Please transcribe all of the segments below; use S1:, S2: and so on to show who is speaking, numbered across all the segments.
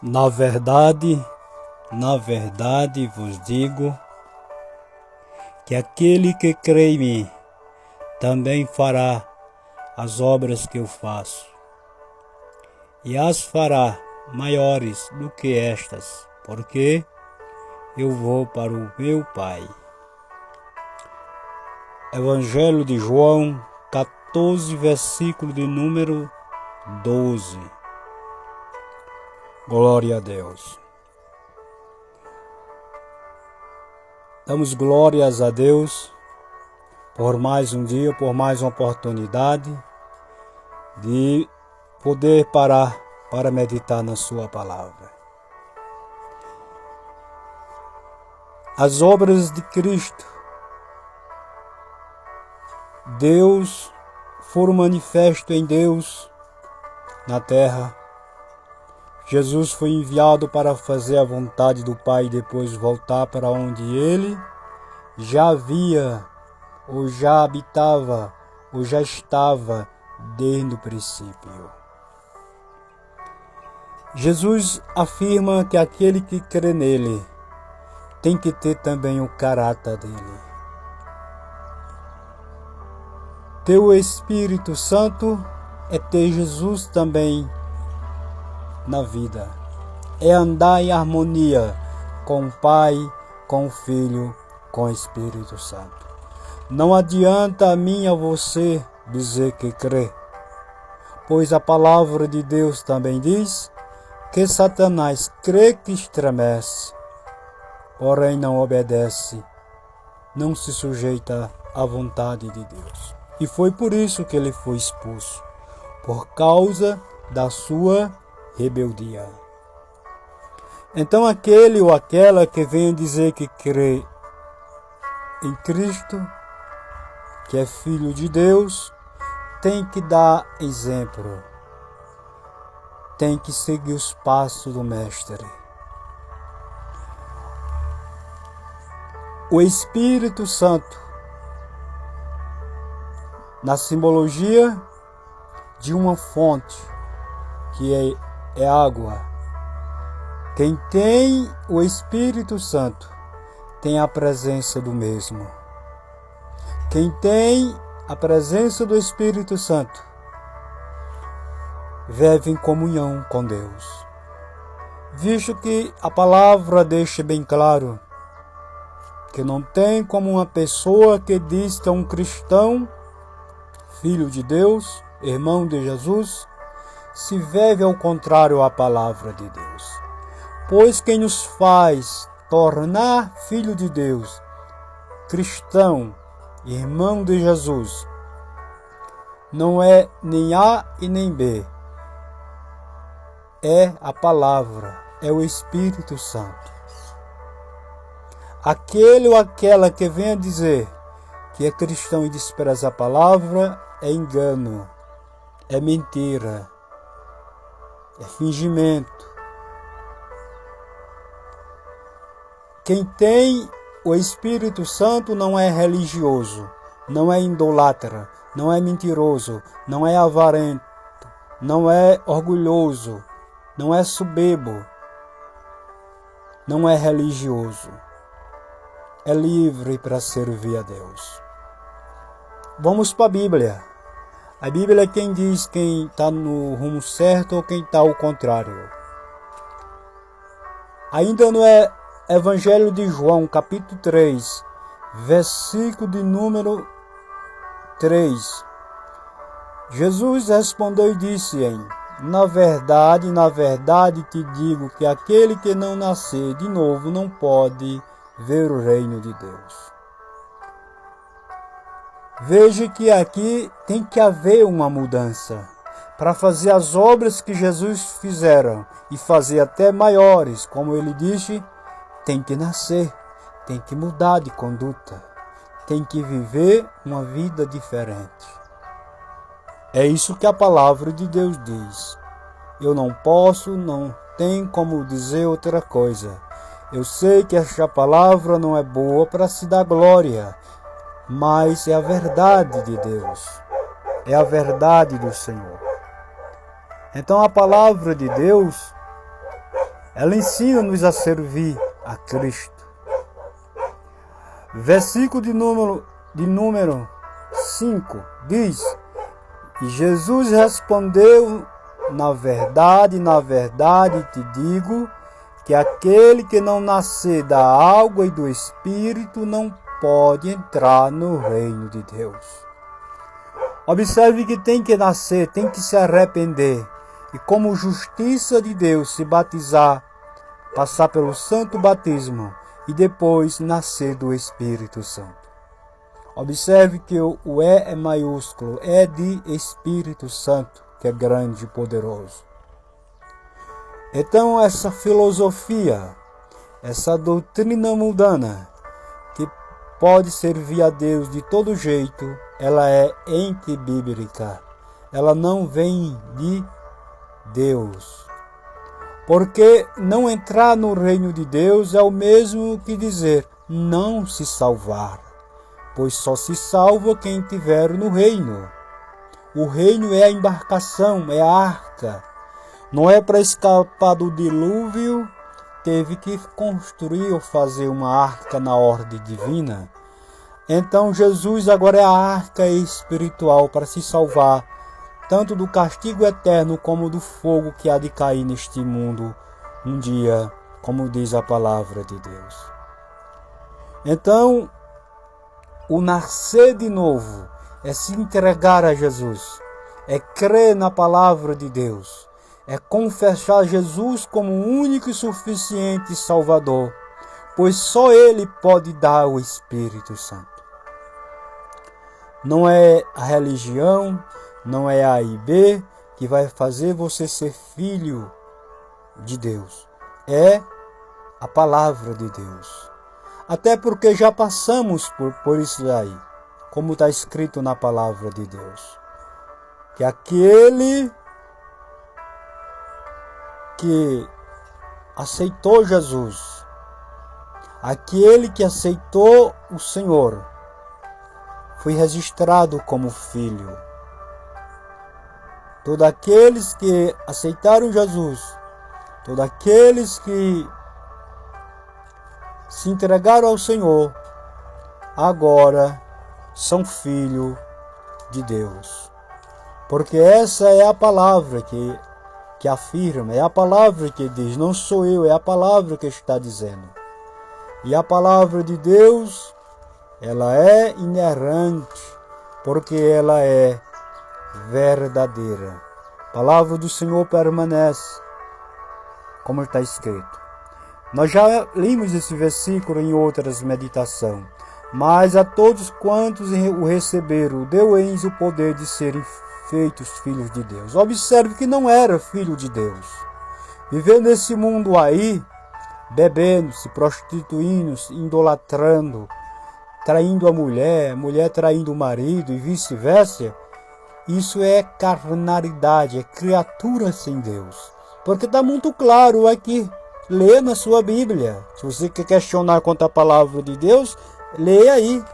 S1: Na verdade vos digo que aquele que crê em mim também fará as obras que eu faço, e as fará maiores do que estas, porque eu vou para o meu Pai. Evangelho de João 14, versículo de número 12. Glória a Deus. Damos glórias a Deus por mais um dia, por mais uma oportunidade de poder parar para meditar na sua palavra. As obras de Cristo, Deus, foram manifestos em Deus na terra. Jesus foi enviado para fazer a vontade do Pai e depois voltar para onde ele já havia, ou já habitava, ou já estava desde o princípio. Jesus afirma que aquele que crê nele tem que ter também o caráter dele. Ter o Espírito Santo é ter Jesus também na vida. É andar em harmonia com o Pai, com o Filho, com o Espírito Santo. Não adianta a mim e a você dizer que crê, pois a palavra de Deus também diz que Satanás crê que estremece, porém não obedece, não se sujeita à vontade de Deus. E foi por isso que ele foi expulso, por causa da sua rebeldia. Então aquele ou aquela que vem dizer que crê em Cristo, que é filho de Deus, tem que dar exemplo, tem que seguir os passos do Mestre. O Espírito Santo, na simbologia de uma fonte, que é água. Quem tem o Espírito Santo tem a presença do mesmo. Quem tem a presença do Espírito Santo vive em comunhão com Deus. Visto que a palavra deixa bem claro que não tem como uma pessoa que diz que é um cristão, filho de Deus, irmão de Jesus, se vive ao contrário à palavra de Deus. Pois quem nos faz tornar filho de Deus, cristão, irmão de Jesus, não é nem A e nem B, é a palavra, é o Espírito Santo. Aquele ou aquela que venha dizer que é cristão e despreza a palavra é engano, é mentira, é fingimento. Quem tem o Espírito Santo não é religioso, não é idólatra, não é mentiroso, não é avarento, não é orgulhoso, não é soberbo, não é religioso. É livre para servir a Deus. Vamos para a Bíblia. A Bíblia é quem diz quem está no rumo certo ou quem está ao contrário. Ainda no Evangelho de João, capítulo 3, versículo de número 3. Jesus respondeu e disse-lhe: na verdade te digo que aquele que não nascer de novo não pode ver o reino de Deus. Veja que aqui tem que haver uma mudança para fazer as obras que Jesus fizeram e fazer até maiores, como ele disse, tem que nascer, tem que mudar de conduta, tem que viver uma vida diferente. É isso que a palavra de Deus diz. Eu não posso, não tenho como dizer outra coisa. Eu sei que esta palavra não é boa para se dar glória, mas é a verdade de Deus, é a verdade do Senhor. Então a palavra de Deus Ela ensina-nos a servir a Cristo. Versículo de número 5 diz: E Jesus respondeu: na verdade, te digo, que aquele que não nascer da água e do Espírito não pode entrar no reino de Deus. Observe que tem que nascer, tem que se arrepender. E como justiça de Deus, se batizar, passar pelo santo batismo e depois nascer do Espírito Santo. Observe que o é maiúsculo, é de Espírito Santo, que é grande e poderoso. Então essa filosofia, essa doutrina mundana, que pode servir a Deus de todo jeito, ela é antibíblica. Ela não vem de Deus. Porque não entrar no reino de Deus é o mesmo que dizer não se salvar, pois só se salva quem estiver no reino. O reino é a embarcação, é a arca. Não é para escapar do dilúvio, teve que construir ou fazer uma arca na ordem divina. Então Jesus agora é a arca espiritual para se salvar, tanto do castigo eterno como do fogo que há de cair neste mundo um dia, como diz a palavra de Deus. Então, o nascer de novo é se entregar a Jesus, é crer na palavra de Deus, é confessar Jesus como o único e suficiente Salvador, pois só Ele pode dar o Espírito Santo. Não é a religião, não é A e B que vai fazer você ser filho de Deus. É a palavra de Deus. Até porque já passamos por isso aí, como está escrito na palavra de Deus. Que aquele que aceitou Jesus, aquele que aceitou o Senhor, foi registrado como filho. Todos aqueles que aceitaram Jesus, todos aqueles que se entregaram ao Senhor, agora são filhos de Deus. Porque essa é a palavra que afirma, é a palavra que diz, não sou eu, é a palavra que está dizendo. E a palavra de Deus, ela é inerrante, porque ela é verdadeira. A palavra do Senhor permanece, como está escrito. Nós já lemos esse versículo em outras meditações. Mas a todos quantos o receberam, deu-lhes o poder de serem feitos filhos de Deus. Observe que não era filho de Deus. Viver nesse mundo aí, bebendo, se prostituindo, idolatrando, traindo a mulher traindo o marido e vice-versa, isso é carnalidade, é criatura sem Deus. Porque está muito claro aqui. Lê na sua Bíblia. Se você quer questionar quanto à palavra de Deus, leia aí.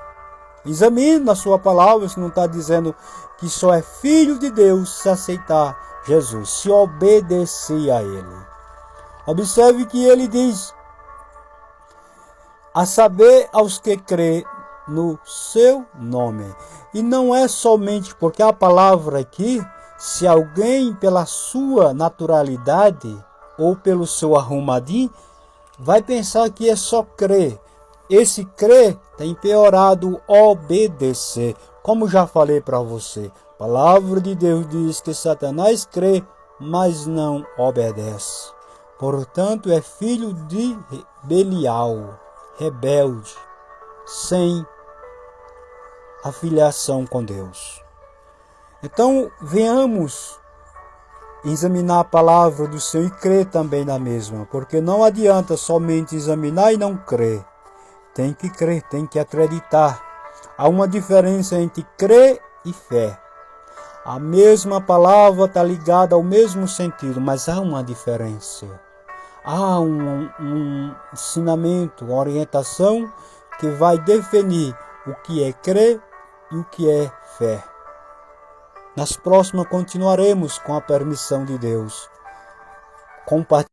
S1: Examine na sua palavra se não está dizendo que só é filho de Deus se aceitar Jesus, se obedecer a Ele. Observe que ele diz: a saber aos que crê no seu nome. E não é somente porque a palavra aqui, se alguém pela sua naturalidade ou pelo seu arrumadinho, vai pensar que é só crer. Esse crer tem piorado obedecer. Como já falei para você, a palavra de Deus diz que Satanás crê, mas não obedece. Portanto, é filho de Belial, rebelde, sem afiliação com Deus. Então, venhamos examinar a palavra do Senhor e crer também na mesma, porque não adianta somente examinar e não crer. Tem que crer, tem que acreditar. Há uma diferença entre crer e fé. A mesma palavra está ligada ao mesmo sentido, mas há uma diferença. Há um ensinamento, uma orientação que vai definir o que é crer e o que é fé. Nas próximas continuaremos, com a permissão de Deus, compartilhando